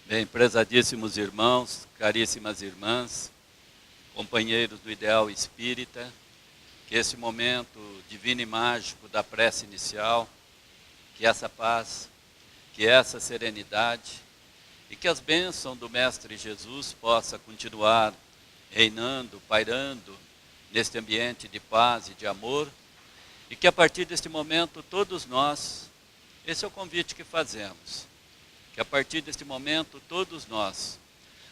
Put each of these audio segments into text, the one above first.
Bem, prezadíssimos irmãos, caríssimas irmãs, companheiros do Ideal Espírita, que esse momento divino e mágico da prece inicial, que essa paz, que essa serenidade e que as bênçãos do Mestre Jesus possa continuar reinando, pairando neste ambiente de paz e de amor, e que a partir deste momento todos nós, esse é o convite que fazemos, que a partir deste momento todos nós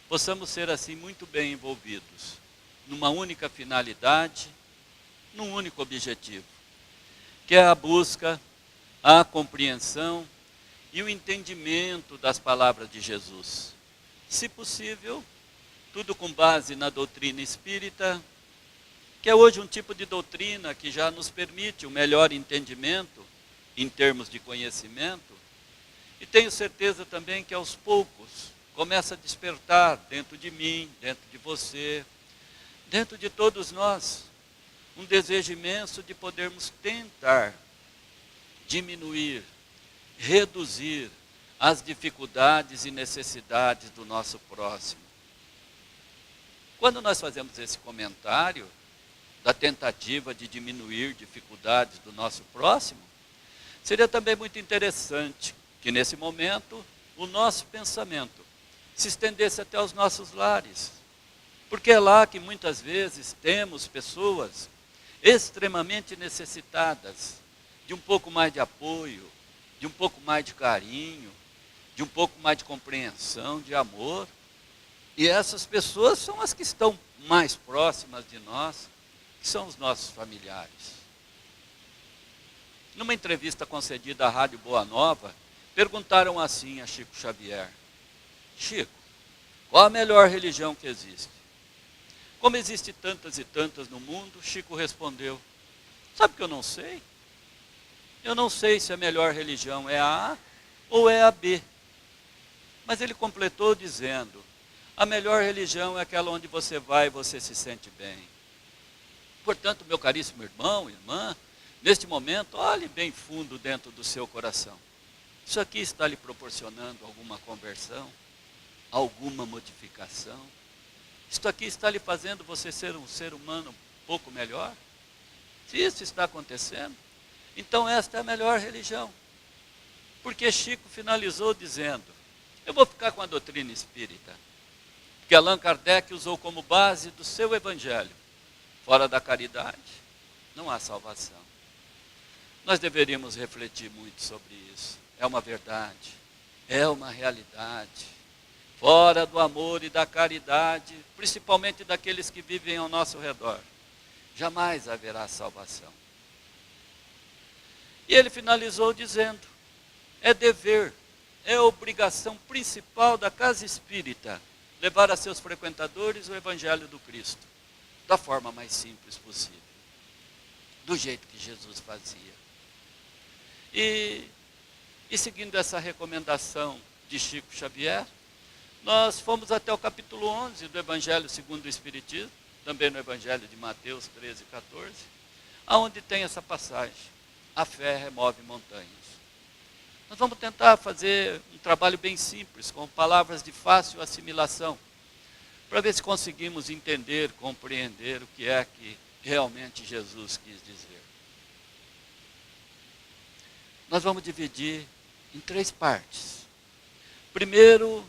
possamos ser assim muito bem envolvidos numa única finalidade, num único objetivo, que é a busca, a compreensão e o entendimento das palavras de Jesus. Se possível, tudo com base na doutrina espírita, que é hoje um tipo de doutrina que já nos permite um melhor entendimento em termos de conhecimento. E tenho certeza também que aos poucos começa a despertar dentro de mim, dentro de você, dentro de todos nós, um desejo imenso de podermos tentar diminuir, reduzir as dificuldades e necessidades do nosso próximo. Quando nós fazemos esse comentário da tentativa de diminuir dificuldades do nosso próximo, seria também muito interessante que nesse momento o nosso pensamento se estendesse até os nossos lares. Porque é lá que muitas vezes temos pessoas extremamente necessitadas de um pouco mais de apoio, de um pouco mais de carinho, de um pouco mais de compreensão, de amor. E essas pessoas são as que estão mais próximas de nós, que são os nossos familiares. Numa entrevista concedida à Rádio Boa Nova, perguntaram assim a Chico Xavier: Chico, qual a melhor religião que existe? Como existe tantas e tantas no mundo, Chico respondeu: sabe que eu não sei? Eu não sei se a melhor religião é a A ou é a B. Mas ele completou dizendo: a melhor religião é aquela onde você vai e você se sente bem. Portanto, meu caríssimo irmão, irmã, neste momento, olhe bem fundo dentro do seu coração. Isso aqui está lhe proporcionando alguma conversão, alguma modificação? Isto aqui está lhe fazendo você ser um ser humano um pouco melhor? Se isso está acontecendo, então esta é a melhor religião. Porque Chico finalizou dizendo: eu vou ficar com a doutrina espírita, que Allan Kardec usou como base do seu evangelho. Fora da caridade, não há salvação. Nós deveríamos refletir muito sobre isso. É uma verdade, é uma realidade. Fora do amor e da caridade, principalmente daqueles que vivem ao nosso redor, jamais haverá salvação. E ele finalizou dizendo: é dever, é obrigação principal da casa espírita levar a seus frequentadores o Evangelho do Cristo, da forma mais simples possível, do jeito que Jesus fazia. E seguindo essa recomendação de Chico Xavier, nós fomos até o capítulo 11 do Evangelho segundo o Espiritismo, também no Evangelho de Mateus 13 e 14, onde tem essa passagem: a fé remove montanhas. Nós vamos tentar fazer um trabalho bem simples, com palavras de fácil assimilação, para ver se conseguimos entender, compreender o que é que realmente Jesus quis dizer. Nós vamos dividir em 3 partes. Primeiro,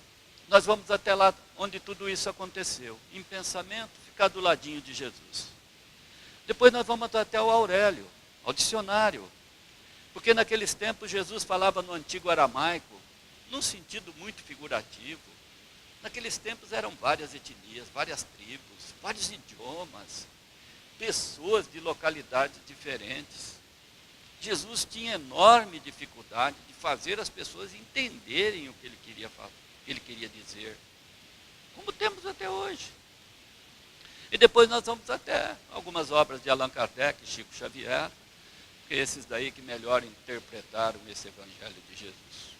nós vamos até lá onde tudo isso aconteceu, em pensamento, ficar do ladinho de Jesus. Depois nós vamos até o Aurélio, ao dicionário, porque naqueles tempos Jesus falava no antigo aramaico, num sentido muito figurativo. Naqueles tempos eram várias etnias, várias tribos, vários idiomas, pessoas de localidades diferentes. Jesus tinha enorme dificuldade de fazer as pessoas entenderem o que ele queria falar, o que ele queria dizer, como temos até hoje. E depois nós vamos até algumas obras de Allan Kardec e Chico Xavier, que esses daí que melhor interpretaram esse Evangelho de Jesus.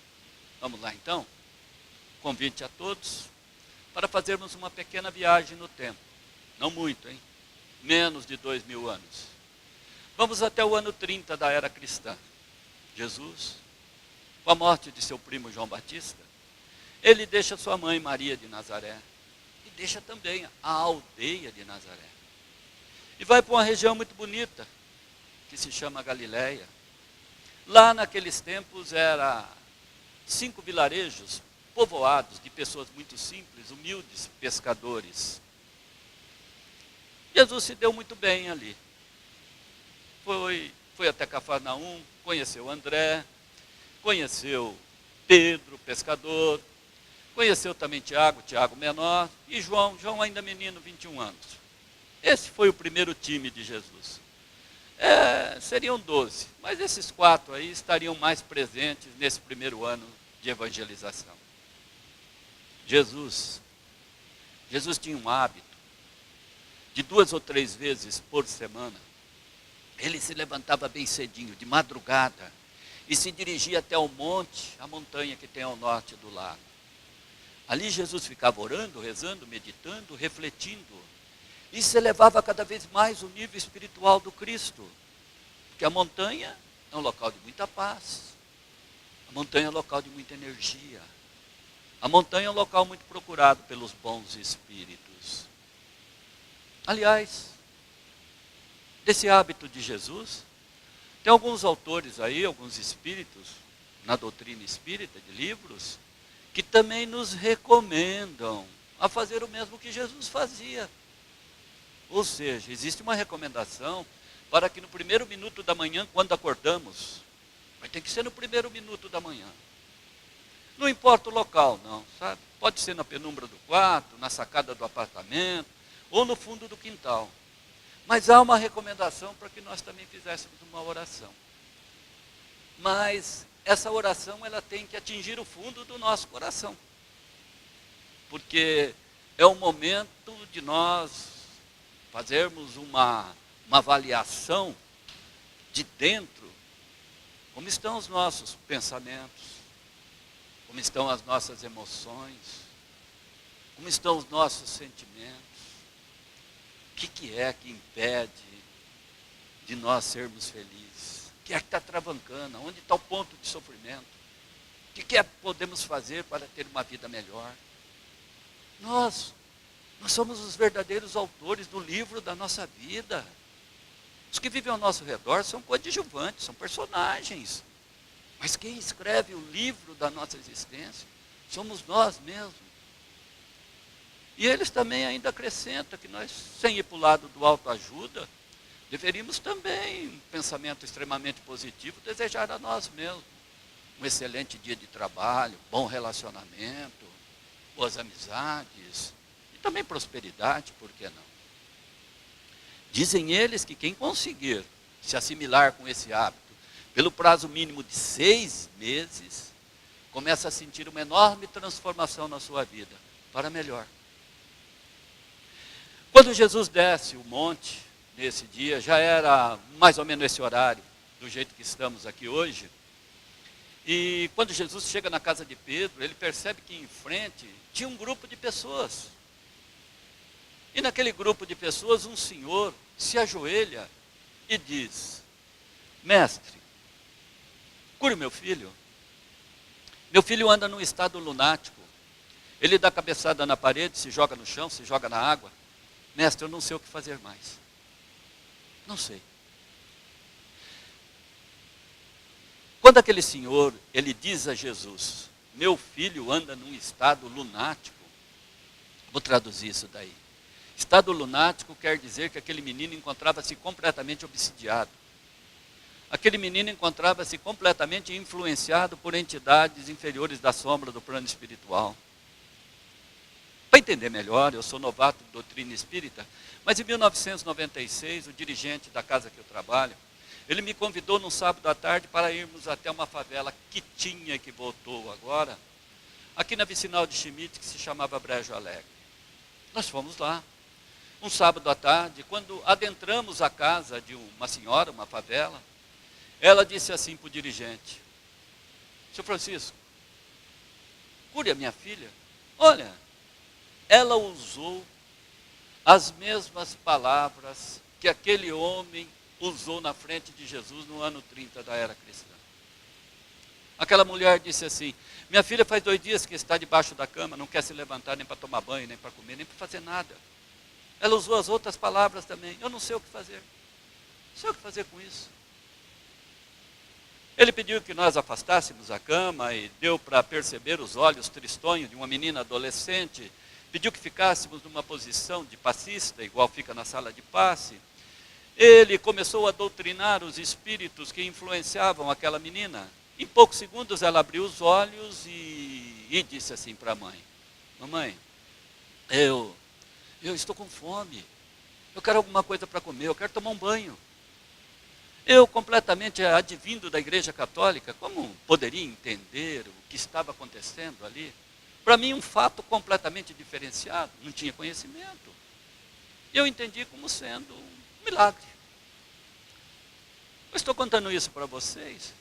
Vamos lá então? Convite a todos para fazermos uma pequena viagem no tempo. Não muito, hein? Menos de 2000 anos. Vamos até o ano 30 da era cristã. Jesus, com a morte de seu primo João Batista, ele deixa sua mãe Maria de Nazaré, e deixa também a aldeia de Nazaré. E vai para uma região muito bonita, que se chama Galiléia. Lá naqueles tempos era 5 vilarejos povoados de pessoas muito simples, humildes, pescadores. Jesus se deu muito bem ali. Foi até Cafarnaum, conheceu André, conheceu Pedro, pescador, conheceu também Tiago menor, e João ainda menino, 21 anos. Esse foi o primeiro time de Jesus. Seriam 12, mas esses 4 aí estariam mais presentes nesse primeiro ano de evangelização. Jesus tinha um hábito de 2 ou 3 vezes por semana. Ele se levantava bem cedinho, de madrugada, e se dirigia até o monte, a montanha que tem ao norte do lago. Ali Jesus ficava orando, rezando, meditando, refletindo, e se elevava cada vez mais o nível espiritual do Cristo. Porque a montanha é um local de muita paz, a montanha é um local de muita energia, a montanha é um local muito procurado pelos bons espíritos. Aliás, desse hábito de Jesus, tem alguns autores aí, alguns espíritos, na doutrina espírita, de livros, que também nos recomendam a fazer o mesmo que Jesus fazia. Ou seja, existe uma recomendação para que no primeiro minuto da manhã, quando acordamos, mas tem que ser no primeiro minuto da manhã. Não importa o local, não, sabe? Pode ser na penumbra do quarto, na sacada do apartamento, ou no fundo do quintal. Mas há uma recomendação para que nós também fizéssemos uma oração. Mas essa oração, ela tem que atingir o fundo do nosso coração. Porque é o momento de nós fazermos uma avaliação de dentro, como estão os nossos pensamentos, como estão as nossas emoções, como estão os nossos sentimentos. O que é que impede de nós sermos felizes? O que é que está travancando? Onde está o ponto de sofrimento? O que é que podemos fazer para ter uma vida melhor? Nós somos os verdadeiros autores do livro da nossa vida. Os que vivem ao nosso redor são coadjuvantes, são personagens. Mas quem escreve o livro da nossa existência somos nós mesmos. E eles também ainda acrescentam que nós, sem ir para o lado do autoajuda, deveríamos também, um pensamento extremamente positivo, desejar a nós mesmos um excelente dia de trabalho, bom relacionamento, boas amizades e também prosperidade, por que não? Dizem eles que quem conseguir se assimilar com esse hábito pelo prazo mínimo de 6 meses, começa a sentir uma enorme transformação na sua vida, para melhor. Quando Jesus desce o monte, nesse dia, já era mais ou menos esse horário, do jeito que estamos aqui hoje. E quando Jesus chega na casa de Pedro, ele percebe que em frente tinha um grupo de pessoas. E naquele grupo de pessoas, um senhor se ajoelha e diz: Mestre, cure meu filho. Meu filho anda num estado lunático. Ele dá cabeçada na parede, se joga no chão, se joga na água. Mestre, eu não sei o que fazer mais. Não sei. Quando aquele senhor, ele diz a Jesus: meu filho anda num estado lunático. Vou traduzir isso daí. Estado lunático quer dizer que aquele menino encontrava-se completamente obsidiado. Aquele menino encontrava-se completamente influenciado por entidades inferiores da sombra do plano espiritual. Para entender melhor, eu sou novato de doutrina espírita, mas em 1996, o dirigente da casa que eu trabalho, ele me convidou num sábado à tarde para irmos até uma favela que tinha, que voltou agora, aqui na vicinal de Schmidt, que se chamava Brejo Alegre. Nós fomos lá, um sábado à tarde, quando adentramos a casa de uma senhora, uma favela, ela disse assim para o dirigente: Seu Francisco, cure a minha filha. Olha, ela usou as mesmas palavras que aquele homem usou na frente de Jesus no ano 30 da era cristã. Aquela mulher disse assim: minha filha faz 2 dias que está debaixo da cama, não quer se levantar nem para tomar banho, nem para comer, nem para fazer nada. Ela usou as outras palavras também: eu não sei o que fazer. Não sei o que fazer com isso. Ele pediu que nós afastássemos a cama e deu para perceber os olhos tristonhos de uma menina adolescente. Pediu que ficássemos numa posição de passista, igual fica na sala de passe. Ele começou a doutrinar os espíritos que influenciavam aquela menina. Em poucos segundos ela abriu os olhos e disse assim para a mãe: mamãe, eu estou com fome, eu quero alguma coisa para comer, eu quero tomar um banho. Eu, completamente advindo da Igreja Católica, como poderia entender o que estava acontecendo ali? Para mim, um fato completamente diferenciado, não tinha conhecimento. Eu entendi como sendo um milagre. Eu estou contando isso para vocês,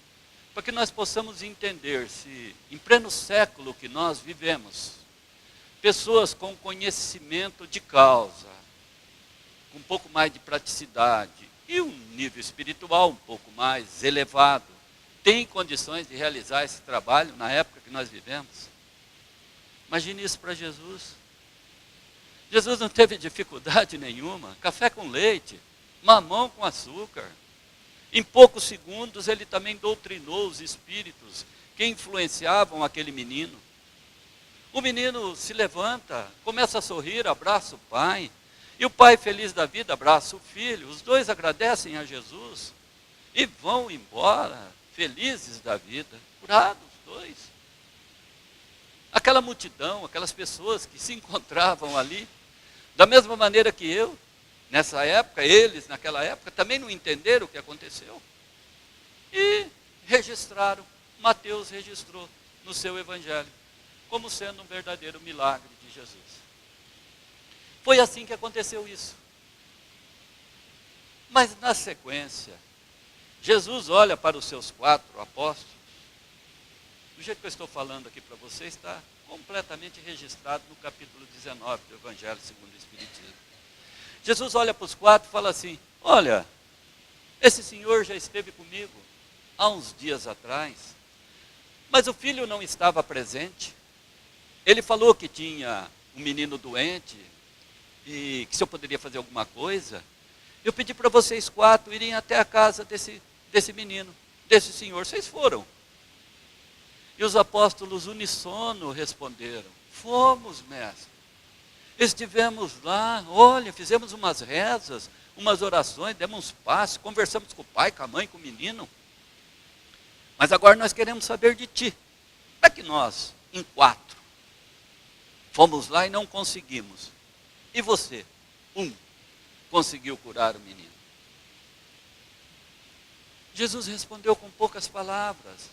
para que nós possamos entender se, em pleno século que nós vivemos, pessoas com conhecimento de causa, com um pouco mais de praticidade, e um nível espiritual um pouco mais elevado, tem condições de realizar esse trabalho na época que nós vivemos. Imagine isso para Jesus. Jesus não teve dificuldade nenhuma. Café com leite, mamão com açúcar. Em poucos segundos ele também doutrinou os espíritos que influenciavam aquele menino. O menino se levanta, começa a sorrir, abraça o pai. E o pai, feliz da vida, abraça o filho. Os dois agradecem a Jesus e vão embora, felizes da vida, curados os dois. Aquela multidão, aquelas pessoas que se encontravam ali, da mesma maneira que eu, nessa época, eles naquela época, também não entenderam o que aconteceu. E registraram, Mateus registrou no seu evangelho, como sendo um verdadeiro milagre de Jesus. Foi assim que aconteceu isso. Mas na sequência, Jesus olha para os seus 4 apóstolos. Do jeito que eu estou falando aqui para vocês, está completamente registrado no capítulo 19 do Evangelho segundo o Espiritismo. Jesus olha para os 4 e fala assim: olha, esse senhor já esteve comigo há uns dias atrás, mas o filho não estava presente. Ele falou que tinha um menino doente, e que se eu poderia fazer alguma coisa. Eu pedi para vocês 4 irem até a casa desse menino, desse senhor. Vocês foram? E os apóstolos uníssono responderam: fomos, mestre. Estivemos lá, olha, fizemos umas rezas, umas orações, demos uns passos, conversamos com o pai, com a mãe, com o menino. Mas agora nós queremos saber de ti. Como é que nós, em 4, fomos lá e não conseguimos? E você, conseguiu curar o menino? Jesus respondeu com poucas palavras.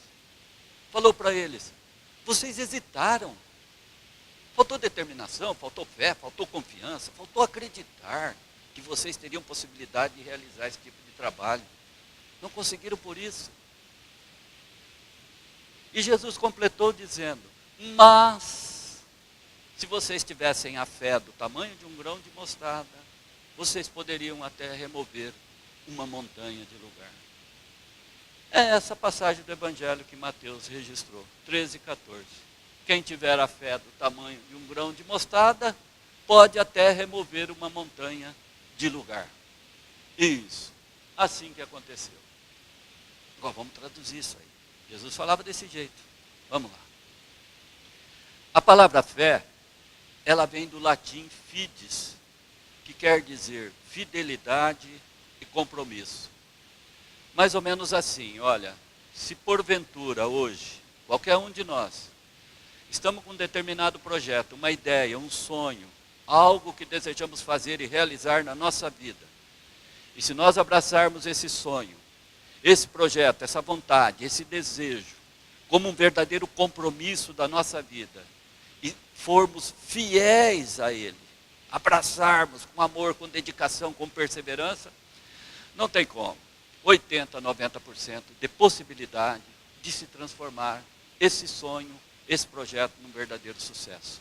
Falou para eles: vocês hesitaram. Faltou determinação, faltou fé, faltou confiança, faltou acreditar que vocês teriam possibilidade de realizar esse tipo de trabalho. Não conseguiram por isso. E Jesus completou dizendo: mas se vocês tivessem a fé do tamanho de um grão de mostarda, vocês poderiam até remover uma montanha de lugar. É essa passagem do Evangelho que Mateus registrou, 13 e 14. Quem tiver a fé do tamanho de um grão de mostarda, pode até remover uma montanha de lugar. Isso, assim que aconteceu. Agora vamos traduzir isso aí. Jesus falava desse jeito. Vamos lá. A palavra fé, ela vem do latim fides, que quer dizer fidelidade e compromisso. Mais ou menos assim, olha, se porventura hoje, qualquer um de nós, estamos com um determinado projeto, uma ideia, um sonho, algo que desejamos fazer e realizar na nossa vida, e se nós abraçarmos esse sonho, esse projeto, essa vontade, esse desejo, como um verdadeiro compromisso da nossa vida, e formos fiéis a ele, abraçarmos com amor, com dedicação, com perseverança, não tem como. 80%, 90% de possibilidade de se transformar esse sonho, esse projeto num verdadeiro sucesso.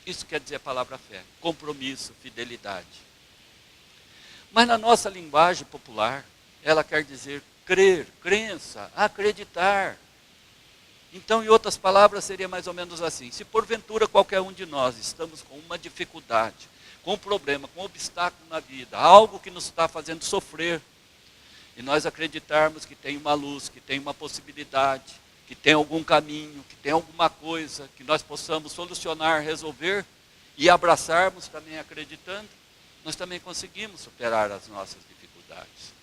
Isso quer dizer a palavra fé, compromisso, fidelidade. Mas na nossa linguagem popular, ela quer dizer crer, crença, acreditar. Então, em outras palavras, seria mais ou menos assim: se porventura qualquer um de nós estamos com uma dificuldade, com um problema, com um obstáculo na vida, algo que nos está fazendo sofrer, e nós acreditarmos que tem uma luz, que tem uma possibilidade, que tem algum caminho, que tem alguma coisa que nós possamos solucionar, resolver, e abraçarmos também acreditando, nós também conseguimos superar as nossas dificuldades.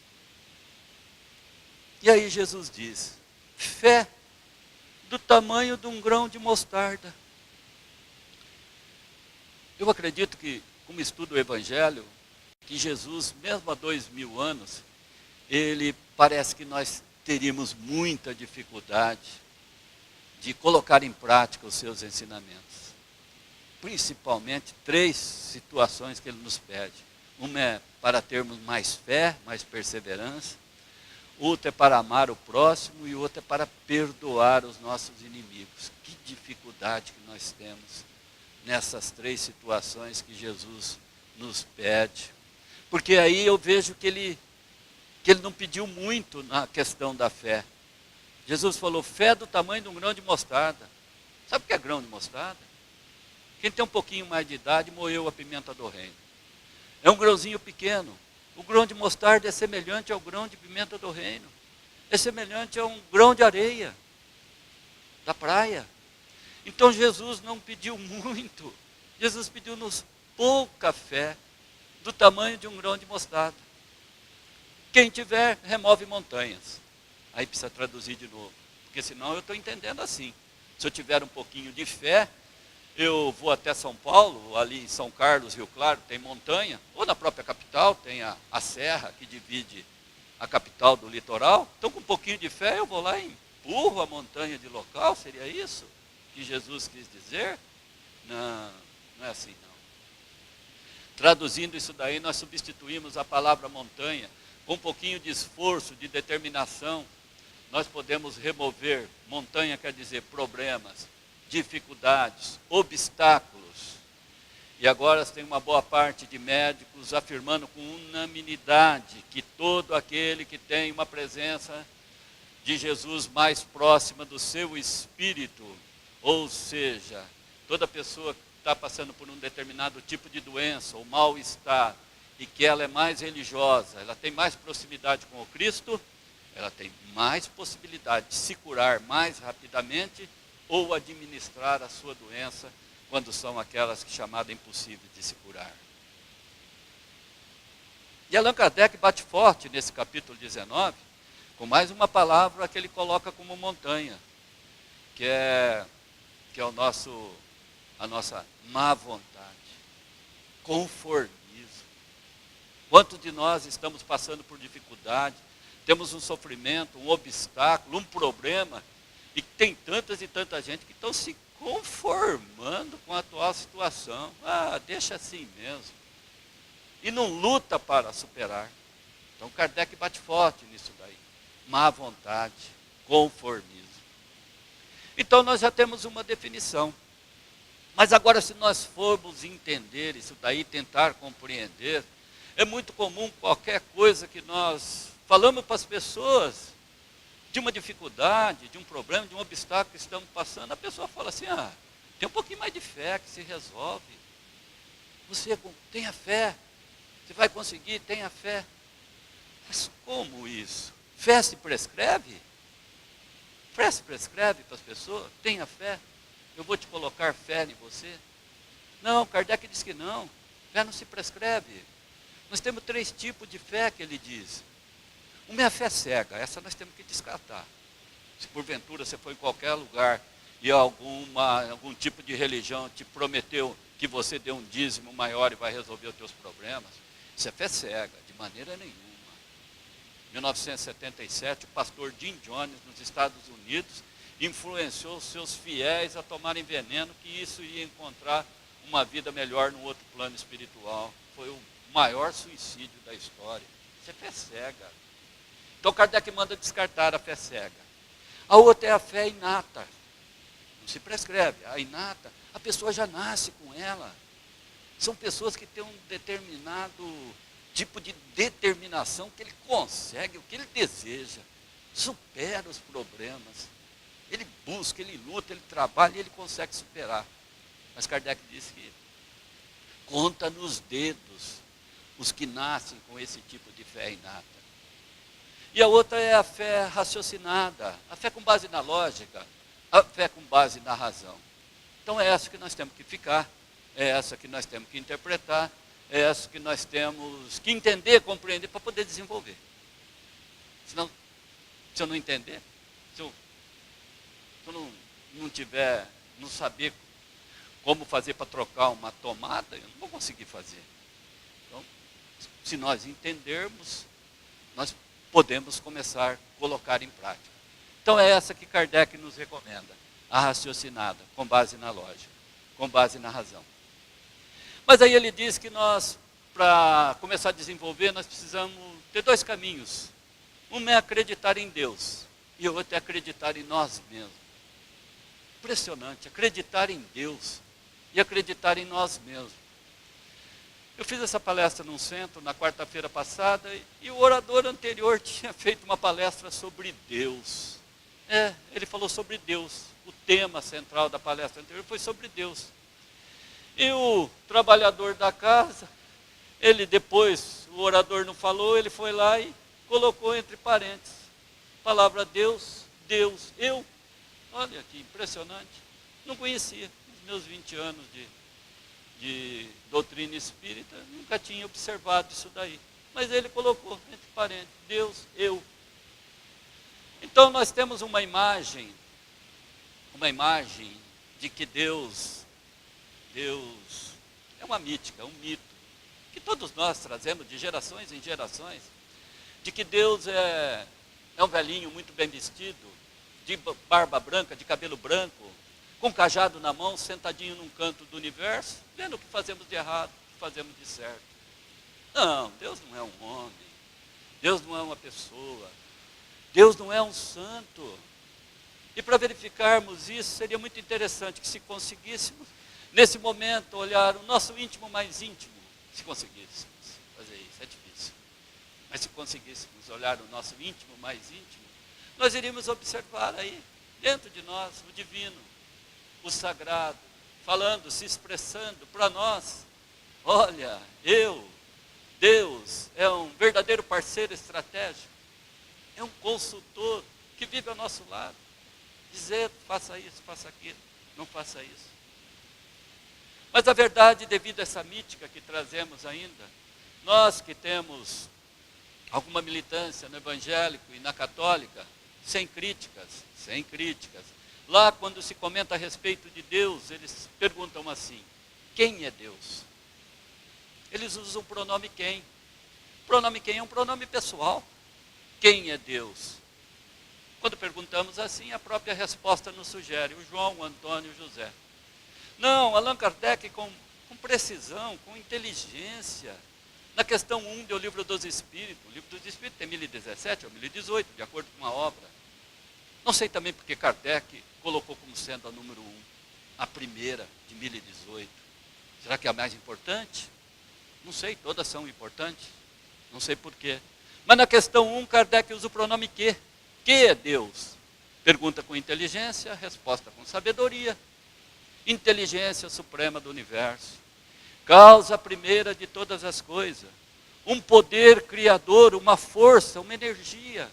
E aí Jesus diz: fé do tamanho de um grão de mostarda. Eu acredito que, como estudo o Evangelho, que Jesus, mesmo há 2000 anos, ele parece que nós teríamos muita dificuldade de colocar em prática os seus ensinamentos. Principalmente 3 situações que ele nos pede. Uma é para termos mais fé, mais perseverança. Outra é para amar o próximo e outra é para perdoar os nossos inimigos. Que dificuldade que nós temos nessas 3 situações que Jesus nos pede. Porque aí eu vejo que ele não pediu muito na questão da fé. Jesus falou: fé do tamanho de um grão de mostarda. Sabe o que é grão de mostarda? Quem tem um pouquinho mais de idade moeu a pimenta do reino. É um grãozinho pequeno. O grão de mostarda é semelhante ao grão de pimenta do reino. É semelhante a um grão de areia da praia. Então Jesus não pediu muito. Jesus pediu-nos pouca fé, do tamanho de um grão de mostarda. Quem tiver, remove montanhas. Aí precisa traduzir de novo, porque senão eu estou entendendo assim. Se eu tiver um pouquinho de fé, eu vou até São Paulo, ali em São Carlos, Rio Claro, tem montanha, ou na própria capital, tem a serra que divide a capital do litoral. Então, com um pouquinho de fé, eu vou lá e empurro a montanha de local. Seria isso que Jesus quis dizer? Não, não é assim não. Traduzindo isso daí, nós substituímos a palavra montanha. Com um pouquinho de esforço, de determinação, nós podemos remover. Montanha quer dizer problemas, dificuldades, obstáculos. E agora tem uma boa parte de médicos afirmando com unanimidade que todo aquele que tem uma presença de Jesus mais próxima do seu espírito, ou seja, toda pessoa que está passando por um determinado tipo de doença ou mal-estar, e que ela é mais religiosa, ela tem mais proximidade com o Cristo, ela tem mais possibilidade de se curar mais rapidamente ou administrar a sua doença quando são aquelas que chamadas impossíveis de se curar. E Allan Kardec bate forte nesse capítulo 19, com mais uma palavra que ele coloca como montanha, que é a nossa má vontade, conformismo. Quantos de nós estamos passando por dificuldade, temos um sofrimento, um obstáculo, um problema, e tem tantas e tanta gente que estão se conformando com a atual situação. Ah, deixa assim mesmo. E não luta para superar. Então Kardec bate forte nisso daí. Má vontade, conformismo. Então nós já temos uma definição. Mas agora, se nós formos entender isso daí, tentar compreender, é muito comum qualquer coisa que nós falamos para as pessoas, de uma dificuldade, de um problema, de um obstáculo que estamos passando, a pessoa fala assim: ah, tem um pouquinho mais de fé que se resolve. Você tenha fé, você vai conseguir, tenha fé. Mas como isso? Fé se prescreve? Fé se prescreve para as pessoas? Tenha fé, eu vou te colocar fé em você. Não, Kardec diz que não, fé não se prescreve. Nós temos 3 tipos de fé que ele diz. Uma é a fé cega, essa nós temos que descartar. Se porventura você for em qualquer lugar e algum tipo de religião te prometeu que você dê um dízimo maior e vai resolver os teus problemas, isso é fé cega, de maneira nenhuma. Em 1977, o pastor Jim Jones, nos Estados Unidos, influenciou os seus fiéis a tomarem veneno, que isso ia encontrar uma vida melhor no outro plano espiritual. Foi o maior suicídio da história. Isso é fé cega. Então Kardec manda descartar a fé cega. A outra é a fé inata. Não se prescreve. A inata, a pessoa já nasce com ela. São pessoas que têm um determinado tipo de determinação, que ele consegue o que ele deseja, supera os problemas. Ele busca, ele luta, ele trabalha e ele consegue superar. Mas Kardec disse que conta nos dedos os que nascem com esse tipo de fé inata. E a outra é a fé raciocinada, a fé com base na lógica, a fé com base na razão. Então é essa que nós temos que ficar, é essa que nós temos que interpretar, é essa que nós temos que entender, compreender para poder desenvolver. Senão, se eu não entender, se eu não saber como fazer para trocar uma tomada, eu não vou conseguir fazer. Então, se nós entendermos, nós podemos começar a colocar em prática. Então é essa que Kardec nos recomenda, a raciocinada, com base na lógica, com base na razão. Mas aí ele diz que nós, para começar a desenvolver, nós precisamos ter dois caminhos. Um é acreditar em Deus e o outro é acreditar em nós mesmos. Impressionante, acreditar em Deus e acreditar em nós mesmos. Eu fiz essa palestra num centro na quarta-feira passada e o orador anterior tinha feito uma palestra sobre Deus. Ele falou sobre Deus. O tema central da palestra anterior foi sobre Deus. E o trabalhador da casa, ele depois, o orador não falou, ele foi lá e colocou entre parênteses, palavra Deus, Deus, eu. Olha que impressionante. Não conhecia, nos meus 20 anos de doutrina espírita, nunca tinha observado isso daí. Mas ele colocou entre parênteses, Deus, eu. Então nós temos uma imagem de que Deus é uma mítica, um mito, que todos nós trazemos de gerações em gerações, de que Deus é um velhinho muito bem vestido, de barba branca, de cabelo branco, com cajado na mão, sentadinho num canto do universo, vendo o que fazemos de errado, o que fazemos de certo. Não, Deus não é um homem, Deus não é uma pessoa, Deus não é um santo. E para verificarmos isso, seria muito interessante que se conseguíssemos, nesse momento, olhar o nosso íntimo mais íntimo, se conseguíssemos fazer isso, é difícil. Mas se conseguíssemos olhar o nosso íntimo mais íntimo, nós iríamos observar aí, dentro de nós, o divino, o sagrado, falando, se expressando para nós. Olha, Deus é um verdadeiro parceiro estratégico, é um consultor que vive ao nosso lado, dizer, faça isso, faça aquilo, não faça isso. Mas a verdade, devido a essa mítica que trazemos ainda, nós que temos alguma militância no evangélico e na católica, sem críticas, lá quando se comenta a respeito de Deus, eles perguntam assim, quem é Deus? Eles usam o pronome quem. O pronome quem é um pronome pessoal. Quem é Deus? Quando perguntamos assim, a própria resposta nos sugere, o João, o Antônio, o José. Não, Allan Kardec com precisão, com inteligência, na questão 1 do Livro dos Espíritos, o Livro dos Espíritos tem 1017 ou 1018, de acordo com a obra. Não sei também porque Kardec colocou como sendo a número 1, a primeira de 1018. Será que é a mais importante? Não sei, todas são importantes, não sei porquê. Mas na questão 1, Kardec usa o pronome que. Que é Deus? Pergunta com inteligência, resposta com sabedoria. Inteligência suprema do universo. Causa primeira de todas as coisas. Um poder criador, uma força, uma energia.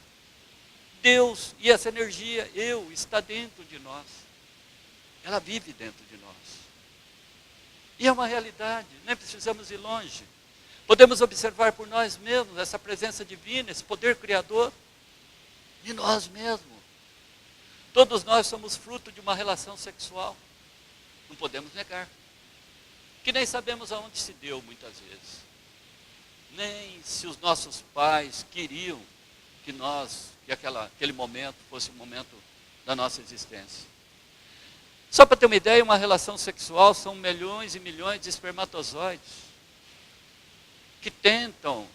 Deus, e essa energia, está dentro de nós. Ela vive dentro de nós. E é uma realidade, nem precisamos ir longe. Podemos observar por nós mesmos essa presença divina, esse poder criador de nós mesmos. Todos nós somos fruto de uma relação sexual. Não podemos negar. Que nem sabemos aonde se deu muitas vezes. Nem se os nossos pais queriam que aquele momento fosse o momento da nossa existência. Só para ter uma ideia, uma relação sexual são milhões e milhões de espermatozoides que tentam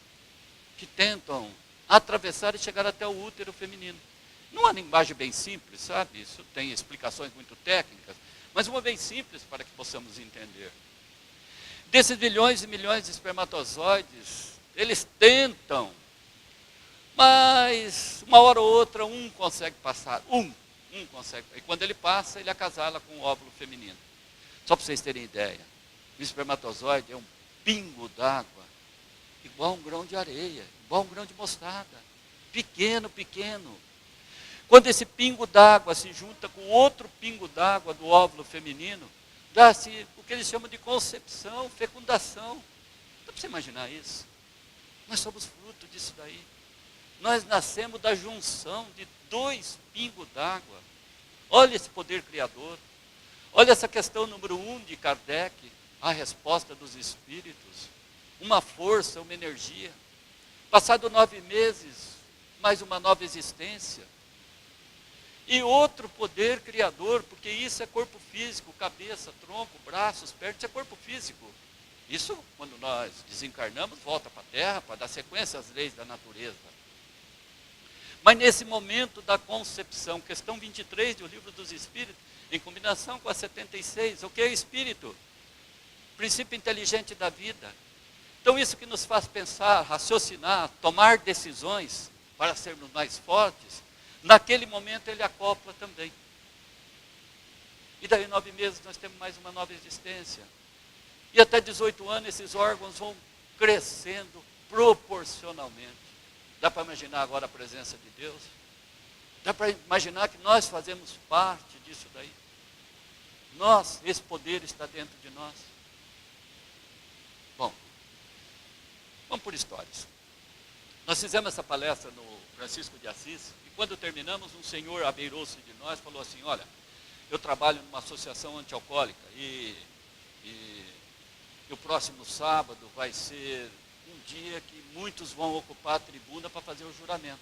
atravessar e chegar até o útero feminino. Numa linguagem bem simples, sabe? Isso tem explicações muito técnicas, mas uma bem simples para que possamos entender. Desses milhões e milhões de espermatozoides, eles tentam, mas uma hora ou outra um consegue passar, Um consegue. E quando ele passa, ele acasala com o óvulo feminino. Só para vocês terem ideia, o espermatozoide é um pingo d'água, igual um grão de areia, igual um grão de mostarda. Pequeno, pequeno. Quando esse pingo d'água se junta com outro pingo d'água do óvulo feminino, dá-se o que eles chamam de concepção, fecundação. Dá para você imaginar isso? Nós somos fruto disso daí. Nós nascemos da junção de dois pingos d'água. Olha esse poder criador. Olha essa questão número 1 de Kardec, a resposta dos espíritos. Uma força, uma energia. Passado 9 meses, mais uma nova existência. E outro poder criador, porque isso é corpo físico, cabeça, tronco, braços, pernas, isso é corpo físico. Isso, quando nós desencarnamos, volta para a Terra para dar sequência às leis da natureza. Mas nesse momento da concepção, questão 23 do Livro dos Espíritos, em combinação com a 76, o que é espírito? Princípio inteligente da vida. Então isso que nos faz pensar, raciocinar, tomar decisões para sermos mais fortes, naquele momento ele acopla também. E daí 9 meses nós temos mais uma nova existência. E até 18 anos esses órgãos vão crescendo proporcionalmente. Dá para imaginar agora a presença de Deus? Dá para imaginar que nós fazemos parte disso daí? Nós, esse poder está dentro de nós. Bom, vamos por histórias. Nós fizemos essa palestra no Francisco de Assis, e quando terminamos, um senhor abeirou-se de nós e falou assim, olha, eu trabalho numa associação antialcoólica e o próximo sábado vai ser um dia que muitos vão ocupar a tribuna para fazer o juramento.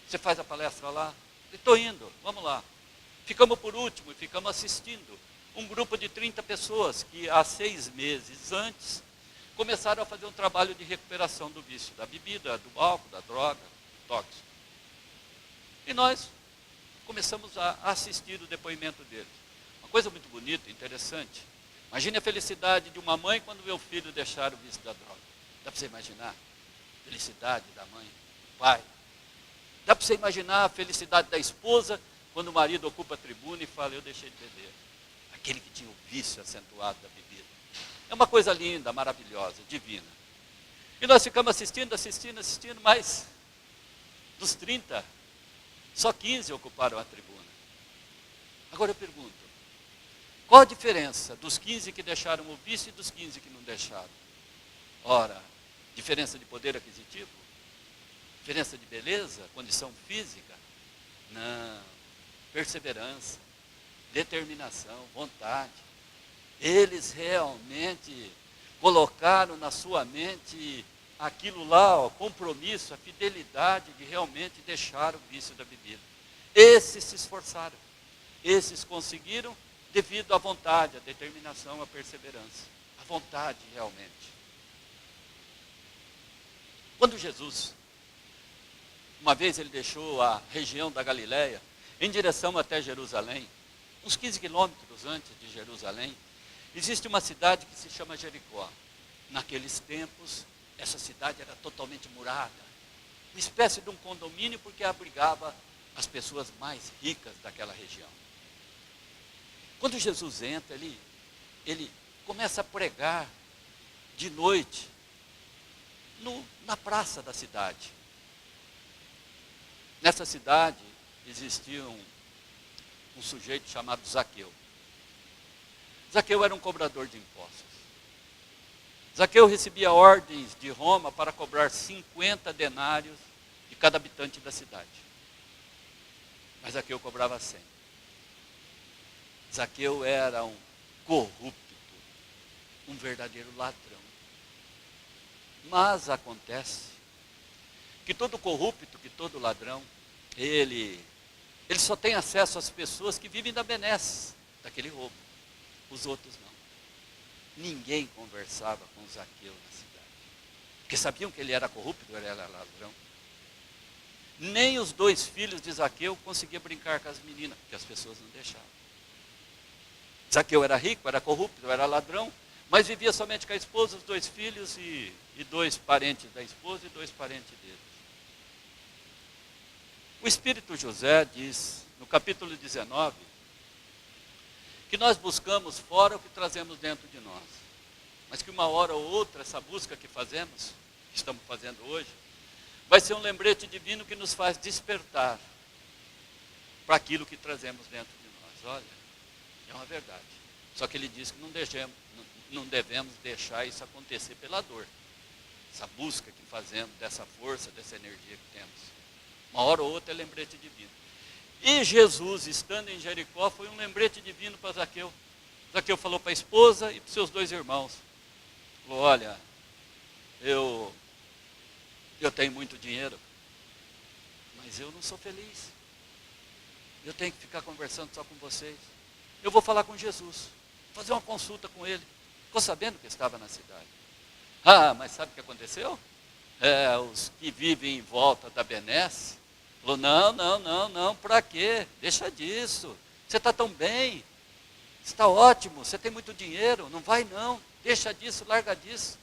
Você faz a palestra lá? Estou indo, vamos lá. Ficamos por último e ficamos assistindo. Um grupo de 30 pessoas que há 6 meses antes começaram a fazer um trabalho de recuperação do vício, da bebida, do álcool, da droga, do tóxico. E nós começamos a assistir o depoimento deles. Uma coisa muito bonita, interessante. Imagine a felicidade de uma mãe quando vê o filho deixar o vício da droga. Dá para você imaginar? A felicidade da mãe, do pai. Dá para você imaginar a felicidade da esposa quando o marido ocupa a tribuna e fala, eu deixei de beber. Aquele que tinha o vício acentuado da bebida. É uma coisa linda, maravilhosa, divina. E nós ficamos assistindo, mas dos 30, só 15 ocuparam a tribuna. Agora eu pergunto, qual a diferença dos 15 que deixaram o vício e dos 15 que não deixaram? Ora, diferença de poder aquisitivo? Diferença de beleza? Condição física? Não. Perseverança, determinação, vontade. Eles realmente colocaram na sua mente aquilo lá, o compromisso, a fidelidade de realmente deixar o vício da bebida. Esses se esforçaram. Esses conseguiram devido à vontade, à determinação, à perseverança. A vontade realmente. Quando Jesus, uma vez ele deixou a região da Galileia, em direção até Jerusalém, uns 15 quilômetros antes de Jerusalém, existe uma cidade que se chama Jericó. Naqueles tempos, essa cidade era totalmente murada, uma espécie de um condomínio porque abrigava as pessoas mais ricas daquela região. Quando Jesus entra, ele começa a pregar de noite na praça da cidade. Nessa cidade existia um sujeito chamado Zaqueu. Zaqueu era um cobrador de impostos. Zaqueu recebia ordens de Roma para cobrar 50 denários de cada habitante da cidade. Mas Zaqueu cobrava 100. Zaqueu era um corrupto, um verdadeiro ladrão. Mas acontece que todo corrupto, que todo ladrão, ele só tem acesso às pessoas que vivem da benesse daquele roubo. Os outros não. Ninguém conversava com Zaqueu na cidade. Porque sabiam que ele era corrupto, ele era ladrão. Nem os 2 filhos de Zaqueu conseguiam brincar com as meninas, porque as pessoas não deixavam. Zaqueu era rico, era corrupto, era ladrão, mas vivia somente com a esposa, os 2 filhos e 2 parentes da esposa e 2 parentes dele. O Espírito José diz, no capítulo 19, que nós buscamos fora o que trazemos dentro de nós. Mas que uma hora ou outra, essa busca que fazemos, que estamos fazendo hoje, vai ser um lembrete divino que nos faz despertar para aquilo que trazemos dentro de nós. Olha, é uma verdade. Só que ele diz que não devemos deixar isso acontecer pela dor. Essa busca que fazemos, dessa força, dessa energia que temos. Uma hora ou outra é lembrete divino. E Jesus, estando em Jericó, foi um lembrete divino para Zaqueu. Zaqueu falou para a esposa e para os seus 2 irmãos. Falou, olha, eu tenho muito dinheiro, mas eu não sou feliz. Eu tenho que ficar conversando só com vocês. Eu vou falar com Jesus, fazer uma consulta com ele. Ficou sabendo que estava na cidade. Ah, mas sabe o que aconteceu? Os que vivem em volta da benesse, falou, não, para quê? Deixa disso. Você está tão bem, está ótimo, você tem muito dinheiro, não vai não, deixa disso, larga disso.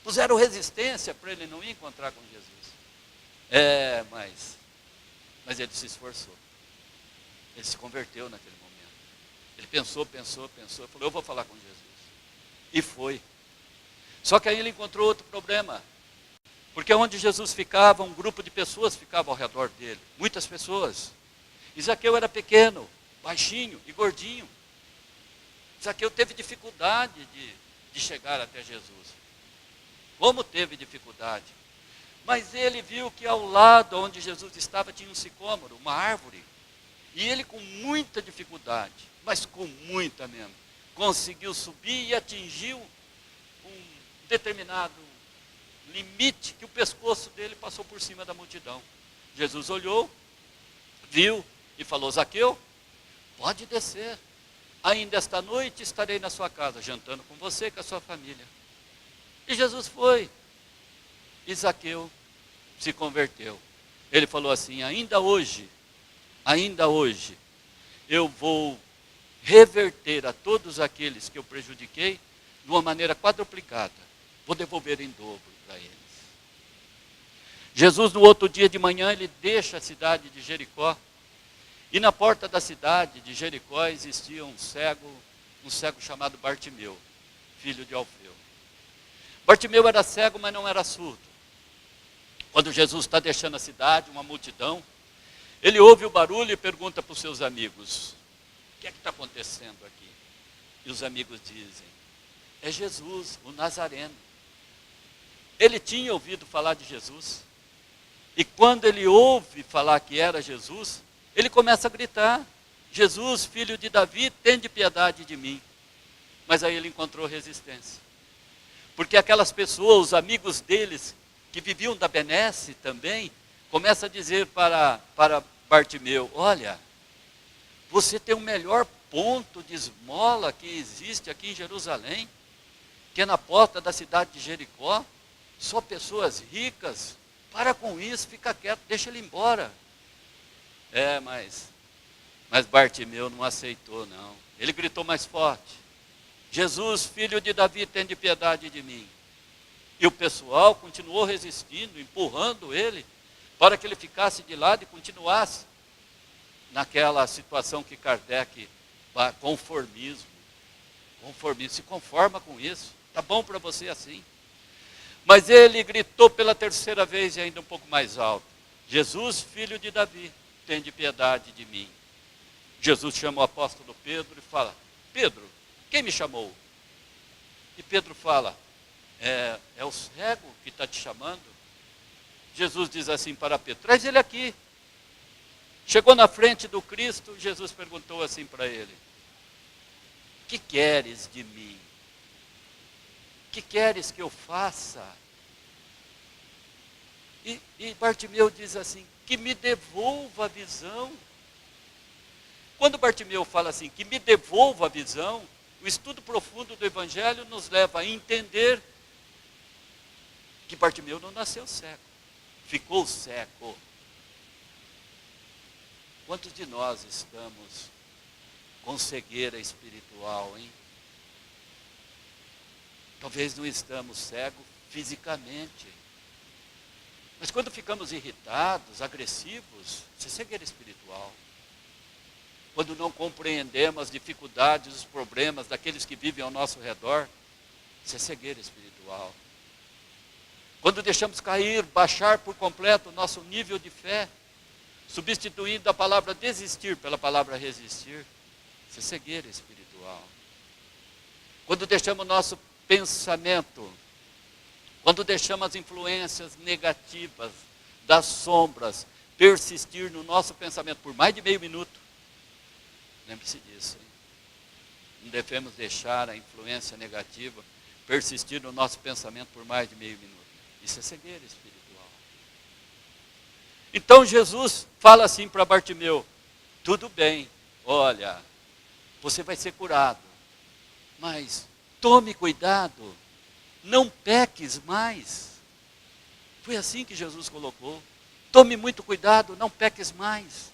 Puseram resistência para ele não ir encontrar com Jesus. Mas ele se esforçou. Ele se converteu naquele momento. Ele pensou, falou, eu vou falar com Jesus. E foi. Só que aí ele encontrou outro problema. Porque onde Jesus ficava, um grupo de pessoas ficava ao redor dele. Muitas pessoas. E Zaqueu era pequeno, baixinho e gordinho. Zaqueu teve dificuldade de chegar até Jesus. Como teve dificuldade? Mas ele viu que ao lado onde Jesus estava tinha um sicômoro, uma árvore. E ele com muita dificuldade, mas com muita mesmo, conseguiu subir e atingiu um determinado limite que o pescoço dele passou por cima da multidão. Jesus olhou, viu e falou, Zaqueu, pode descer. Ainda esta noite estarei na sua casa, jantando com você e com a sua família. E Jesus foi. E Zaqueu se converteu. Ele falou assim, ainda hoje, eu vou reverter a todos aqueles que eu prejudiquei de uma maneira quadruplicada. Vou devolver em dobro para eles. Jesus, no outro dia de manhã, ele deixa a cidade de Jericó. E na porta da cidade de Jericó existia um cego chamado Bartimeu, filho de Alfeu. Bartimeu era cego, mas não era surdo. Quando Jesus está deixando a cidade, uma multidão, ele ouve o barulho e pergunta para os seus amigos, o que é que está acontecendo aqui? E os amigos dizem, é Jesus, o Nazareno. Ele tinha ouvido falar de Jesus. E quando ele ouve falar que era Jesus, ele começa a gritar, Jesus, filho de Davi, tende piedade de mim. Mas aí ele encontrou resistência. Porque aquelas pessoas, os amigos deles, que viviam da benesse também, começa a dizer para Bartimeu, olha, você tem o melhor ponto de esmola que existe aqui em Jerusalém, que é na porta da cidade de Jericó, só pessoas ricas, para com isso, fica quieto, deixa ele embora. Mas Bartimeu não aceitou não, ele gritou mais forte, Jesus, filho de Davi, tende piedade de mim. E o pessoal continuou resistindo, empurrando ele, para que ele ficasse de lado e continuasse naquela situação que Kardec, conformismo, se conforma com isso, está bom para você assim. Mas ele gritou pela terceira vez e ainda um pouco mais alto, Jesus, filho de Davi, tende piedade de mim. Jesus chama o apóstolo Pedro e fala, Pedro, quem me chamou? E Pedro fala, é o cego que está te chamando. Jesus diz assim para Pedro, traz ele aqui. Chegou na frente do Cristo, Jesus perguntou assim para ele, que queres de mim? Que queres que eu faça? E Bartimeu diz assim, que me devolva a visão. Quando Bartimeu fala assim, que me devolva a visão, o estudo profundo do Evangelho nos leva a entender que Bartimeu não nasceu cego, ficou cego. Quantos de nós estamos com cegueira espiritual, hein? Talvez não estamos cegos fisicamente, Mas quando ficamos irritados, agressivos, isso é cegueira espiritual. Quando não compreendemos as dificuldades, os problemas daqueles que vivem ao nosso redor, isso é cegueira espiritual. Quando deixamos cair, baixar por completo o nosso nível de fé, substituindo a palavra desistir pela palavra resistir, isso é cegueira espiritual. Quando deixamos o nosso pensamento, quando deixamos as influências negativas das sombras persistir no nosso pensamento por mais de meio minuto, lembre-se disso, hein? Não devemos deixar a influência negativa persistir no nosso pensamento por mais de meio minuto. Isso é cegueira espiritual. Então Jesus fala assim para Bartimeu: tudo bem, olha, você vai ser curado, mas tome cuidado, não peques mais. Foi assim que Jesus colocou: tome muito cuidado, não peques mais.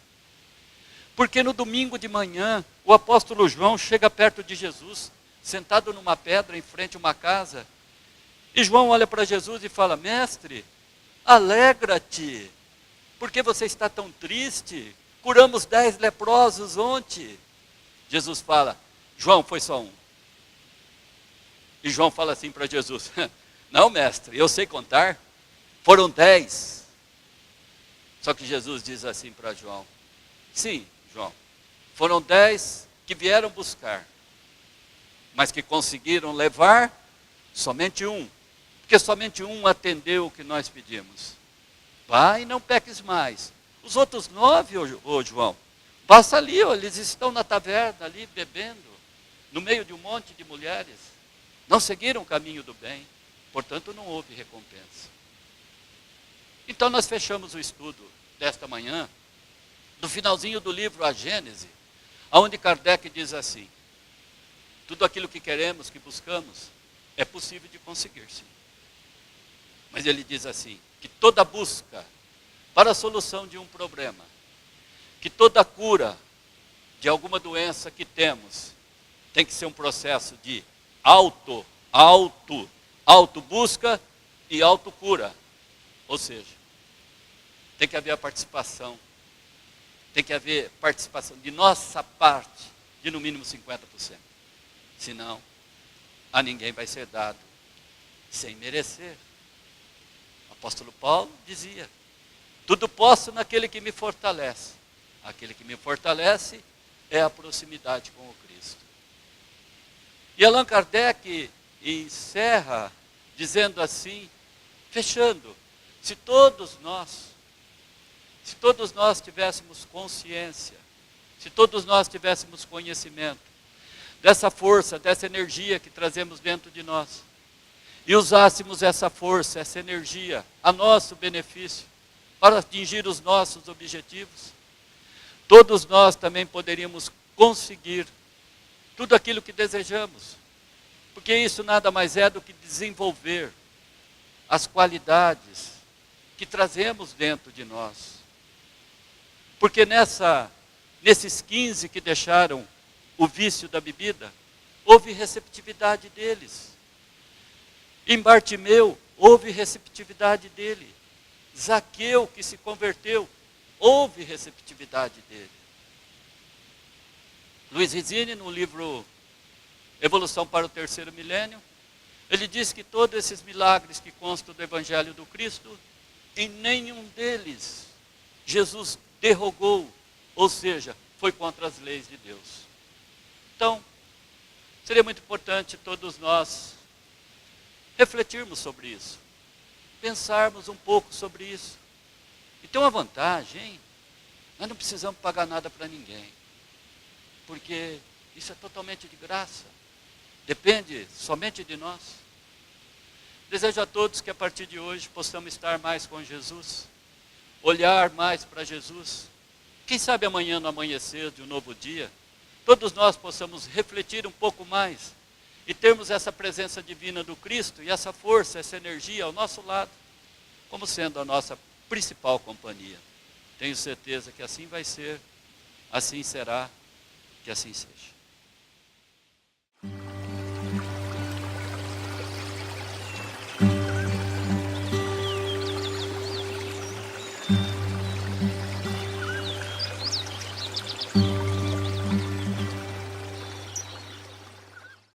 Porque no domingo de manhã, o apóstolo João chega perto de Jesus, sentado numa pedra em frente a uma casa, e João olha para Jesus e fala: mestre, alegra-te, porque você está tão triste? Curamos 10 leprosos ontem. Jesus fala: João, foi só um. E João fala assim para Jesus: não, mestre, eu sei contar, foram 10. Só que Jesus diz assim para João: sim, João, foram 10 que vieram buscar, mas que conseguiram levar somente um, porque somente um atendeu o que nós pedimos. Vai e não peques mais. Os outros 9, ô João, passa ali, ó, eles estão na taverna ali bebendo, no meio de um monte de mulheres. Não seguiram o caminho do bem, portanto não houve recompensa. Então nós fechamos o estudo desta manhã, do finalzinho do livro A Gênese, onde Kardec diz assim: tudo aquilo que queremos, que buscamos, é possível de conseguir, sim. Mas ele diz assim, que toda busca para a solução de um problema, que toda cura de alguma doença que temos, tem que ser um processo de auto-busca e autocura. Ou seja, tem que haver a participação, tem que haver participação de nossa parte, de no mínimo 50%. Senão, a ninguém vai ser dado sem merecer. O apóstolo Paulo dizia: tudo posso naquele que me fortalece. Aquele que me fortalece é a proximidade com o Cristo. E Allan Kardec encerra dizendo assim, fechando: se todos nós tivéssemos consciência, se todos nós tivéssemos conhecimento dessa força, dessa energia que trazemos dentro de nós, e usássemos essa força, essa energia a nosso benefício, para atingir os nossos objetivos, todos nós também poderíamos conseguir tudo aquilo que desejamos, porque isso nada mais é do que desenvolver as qualidades que trazemos dentro de nós. Porque nesses 15 que deixaram o vício da bebida, houve receptividade deles. Em Bartimeu, houve receptividade dele. Zaqueu, que se converteu, houve receptividade dele. Luiz Rizzini, no livro Evolução para o Terceiro Milênio, ele diz que todos esses milagres que constam do Evangelho do Cristo, em nenhum deles Jesus derrogou, ou seja, foi contra as leis de Deus. Então, seria muito importante todos nós refletirmos sobre isso, pensarmos um pouco sobre isso. E tem uma vantagem, hein? Nós não precisamos pagar nada para ninguém, porque isso é totalmente de graça, depende somente de nós. Desejo a todos que a partir de hoje possamos estar mais com Jesus, olhar mais para Jesus. Quem sabe amanhã, no amanhecer de um novo dia, todos nós possamos refletir um pouco mais e termos essa presença divina do Cristo e essa força, essa energia ao nosso lado, como sendo a nossa principal companhia. Tenho certeza que assim vai ser, assim será, que assim seja.